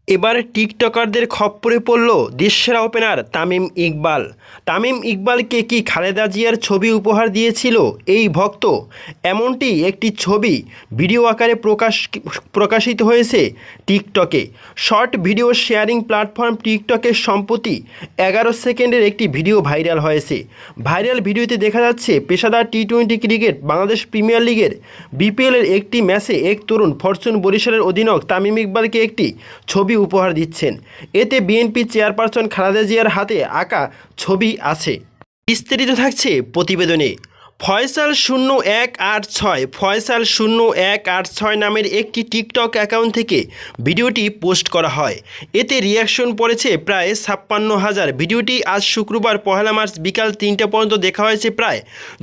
এবার টিকটকারদের খপ্পরে পড়ল দেশসেরা ওপেনার তামিম ইকবাল। তামিম ইকবালকে কি খালেদা জিয়ার ছবি উপহার দিয়েছিল এই ভক্ত? এমনটি একটি ছবি ভিডিও আকারে প্রকাশিত হয়েছে টিকটকে। শর্ট ভিডিও শেয়ারিং প্ল্যাটফর্ম টিকটকে সম্প্রতি 11 সেকেন্ডের একটি ভিডিও ভাইরাল হয়েছে। ভাইরাল ভিডিওতে দেখা যাচ্ছে পেশাদার টি-20 ক্রিকেট বাংলাদেশ প্রিমিয়ার লিগের বিপিএলের একটি ম্যাচে এক তরুণ ফরচুন বরিশালের অধিনায়ক তামিম ইকবালকে একটি ছবি উপহার দিচ্ছেন। এতে বিএনপি চেয়ারপারসন খালেদা জিয়ার হাতে আঁকা ছবি আছে। বিস্তারিত থাকছে প্রতিবেদনে। ফয়সাল 0186 ফয়সাল 0186 নামের একটি টিকটক অ্যাকাউন্ট থেকে ভিডিওটি পোস্ট করা হয়। এতে রিয়াকশন পড়েছে প্রায় 56,000। ভিডিওটি আজ শুক্রবার 1 মার্চ বিকাল 3টা পর্যন্ত দেখা হয়েছে প্রায়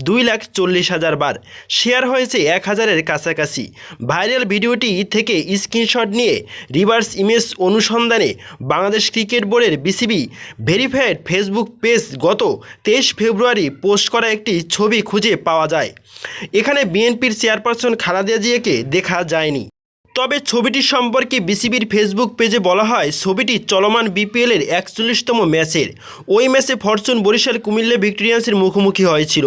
2,40,000 বার। শেয়ার হয়েছে 1,000-এর কাছাকাছি। ভাইরাল ভিডিওটি থেকে স্ক্রিনশট নিয়ে রিভার্স ইমেজ অনুসন্ধানে বাংলাদেশ ক্রিকেট বোর্ডের বিসিবি ভেরিফাইড ফেসবুক পেজ গত 23 ফেব্রুয়ারি পোস্ট করা একটি ছবি খুঁজে পাওয়া যায়। এখানে বিএনপির চেয়ারপারসন খালেদা জিয়াকে দেখা যায়নি। তবে ছবিটি সম্পর্কে বিসিবির ফেসবুক পেজে বলা হয়, ছবিটি চলমান বিপিএলের 41তম ম্যাচের। ওই ম্যাচে ফরচুন বরিশাল কুমিল্লা ভিক্টোরিয়ান্সের মুখোমুখি হয়েছিল।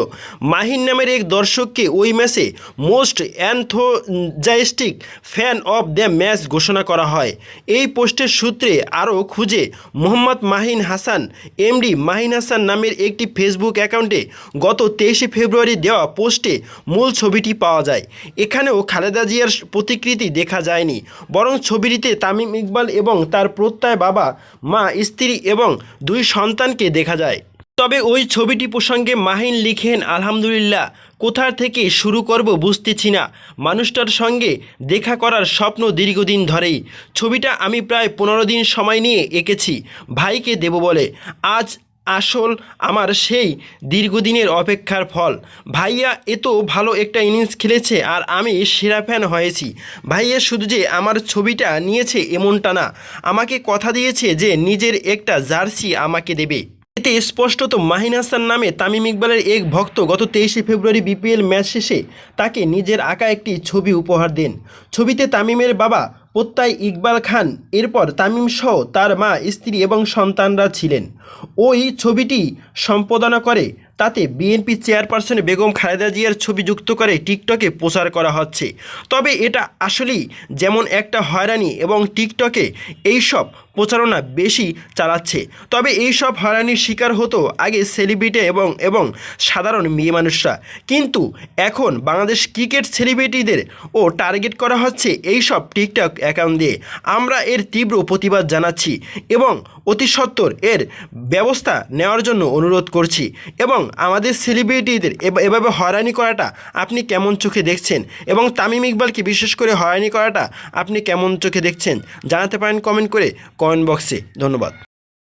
মাহিন নামের এক দর্শককে ওই ম্যাচে most enthusiastic fan of the match ঘোষণা করা হয়। এই পোস্টের সূত্রে আরও খুঁজে মোহাম্মদ মাহিন হাসান এমডি মাহিন হাসান নামের একটি ফেসবুক অ্যাকাউন্টে গত 23 ফেব্রুয়ারি দেওয়া পোস্টে মূল ছবিটি পাওয়া যায়। এখানেও খালেদা জিয়ার প্রতিকৃতি দেখা যায়নি, বরং ছবিটিতে তামিম ইকবাল এবং তার প্রত্যয় বাবা, মা, স্ত্রী এবং 2 সন্তানকে দেখা যায়। তবে ওই ছবিটি প্রসঙ্গে মাহিন লিখেন, আলহামদুলিল্লাহ, কোথা থেকে শুরু করব বুঝতেছি না। মানুষটার সঙ্গে দেখা করার স্বপ্ন দীর্ঘদিন ধরেই। ছবিটা আমি প্রায় 15 দিন সময় নিয়ে এঁকেছি ভাইকে দেব বলে। আজ আসল আমার সেই দীর্ঘদিনের অপেক্ষার ফল। ভাইয়া এত ভালো একটা ইনিংস খেলেছে আর আমি সেরা ফ্যান হয়েছি। ভাইয়া শুধু যে আমার ছবিটা নিয়েছে এমনটা না, আমাকে কথা দিয়েছে যে নিজের একটা জার্সি আমাকে দেবে। এতে স্পষ্টত মাহিন হাসান নামে তামিম ইকবালের এক ভক্ত গত 23 ফেব্রুয়ারি বিপিএল ম্যাচ শেষে তাকে নিজের আঁকা একটি ছবি উপহার দেন। ছবিতে তামিমের বাবা প্রত্যয় ইকবাল খান, এরপর তামিম সহ তার মা, স্ত্রী এবং সন্তানরা ছিলেন। ওই ছবিটি সম্পাদনা করে তাতে বিএনপি চেয়ারপারসন বেগম খালেদা জিয়ার ছবি যুক্ত করে টিকটকে প্রচার করা হচ্ছে। তবে এটা আসলেই যেমন একটা হয়রানি এবং টিকটকে এইসব প্রচারণা বেশি চালাচ্ছে। তবে এইসব হয়রানির শিকার হতো আগে সেলিব্রিটি এবং সাধারণ মেয়ে মানুষরা, কিন্তু এখন বাংলাদেশ ক্রিকেট সেলিব্রিটিদের ও টার্গেট করা হচ্ছে এইসব টিকটক অ্যাকাউন্ট দিয়ে। আমরা এর তীব্র প্রতিবাদ জানাচ্ছি এবং অতি সত্বর এর ব্যবস্থা নেওয়ার জন্য অনুরোধ করছি। এবং আমাদের সেলিব্রিটিদের এভাবে হয়রানি করাটা আপনি কেমন চোখে দেখছেন, এবং তামিম ইকবালকে বিশেষ করে হয়রানি করাটা আপনি কেমন চোখে দেখছেন জানাতে পারেন কমেন্ট বক্সে। ধন্যবাদ।